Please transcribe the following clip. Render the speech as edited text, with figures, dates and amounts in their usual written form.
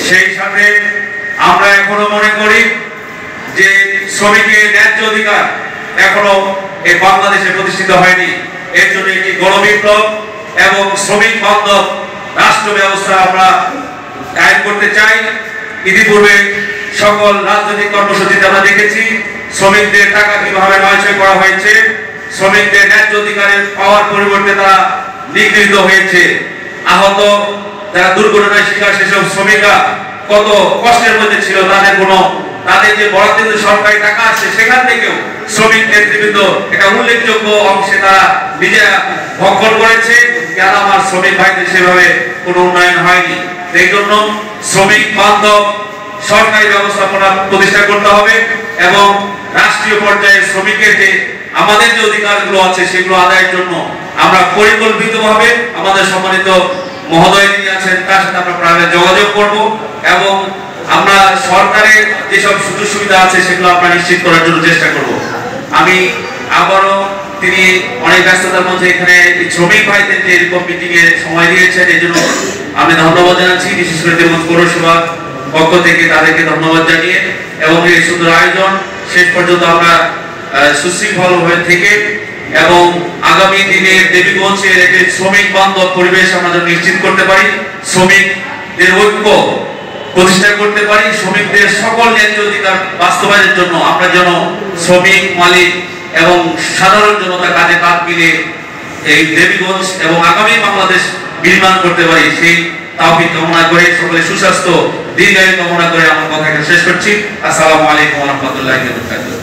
সেই সাথে আমরা এখনো মনে করি যে শ্রমিকের ন্যায্য অধিকার এখনো এই বাংলাদেশে প্রতিষ্ঠিত হয়নি। এর জন্য একটি গণবিপ্লব এবং শ্রমিক বান্ধব রাষ্ট্র ব্যবস্থা আমরা কায়েম করতে চাই। ইতিপূর্বে সকল রাজনৈতিক কর্মসূচিতে আমরা দেখেছি শ্রমিকদের টাকা কিভাবে নয়ছয় করা হয়েছে, শ্রমিকদের ন্যায্য অধিকারের পাওয়ার পরিবর্তে তারা নিগৃহীত হয়েছে। আহত যারা দুর্ঘটনায় শিকার সেসব শ্রমিকরা কত কষ্টের মধ্যে ছিল, তাদের যে বরাদ্দ সরকারি টাকা আসছে সেখান থেকেও শ্রমিক নেতৃবৃন্দ একটা উল্লেখযোগ্য অংশে তারা নিজেরা ভক্ষণ করেছে। কেন আমার শ্রমিক ভাইদের সেভাবে কোনো উন্নয়ন হয়নি। এই জন্য শ্রমিক বান্ধব সরকারি ব্যবস্থাপনা প্রতিষ্ঠা করতে হবে এবং রাষ্ট্রীয় পর্যায়ে শ্রমিকের যে আমাদের যে অধিকারগুলো আছে সেগুলো আদায়ের জন্য আমরা পরিকল্পিতভাবে আমাদের সম্মানিত মহোদয় যিনি আছেন তার সাথে আমরা প্রায় যোগাযোগ করব এবং আমরা সরকারের যেসব সুযোগ সুবিধা আছে সেগুলো আমরা নিশ্চিত করার জন্য চেষ্টা করব। আমি আবারও তিনি অনেক ব্যস্ততার মধ্যে এখানে শ্রমিক ভাইদের যে এরকম মিটিং এর সময় দিয়েছেন এই জন্য আমি ধন্যবাদ জানাচ্ছি। বিশেষ করে দেবগঞ্জ পৌরসভা পক্ষ থেকে তাদেরকে ধন্যবাদ জানিয়ে এবং এই সুন্দর আয়োজন শেষ পর্যন্ত আমরা সুশৃঙ্খল হয়ে থেকে এবং আগামী দিনে দেবীগঞ্জের একটি শ্রমিক বান্ধব পরিবেশ আমরা যেন নিশ্চিত করতে পারি, শ্রমিকদের ঐক্য প্রতিষ্ঠা করতে পারি, শ্রমিকদের সকল ন্যায্য অধিকার বাস্তবায়নের জন্য আমরা যেন শ্রমিক মালিক এবং সাধারণ জনতা কাজে কাঁধ মিলিয়ে এই দেবীগঞ্জ এবং আগামী বাংলাদেশ নির্মাণ করতে পারি সেই তাওফিক কামনা করে সকলে সুস্বাস্থ্য দীর্ঘায়ু কামনা করে আমার কথা শেষ করছি। আসসালামু আলাইকুম ওয়া রাহমাতুল্লাহি ওয়া বারাকাতুহু।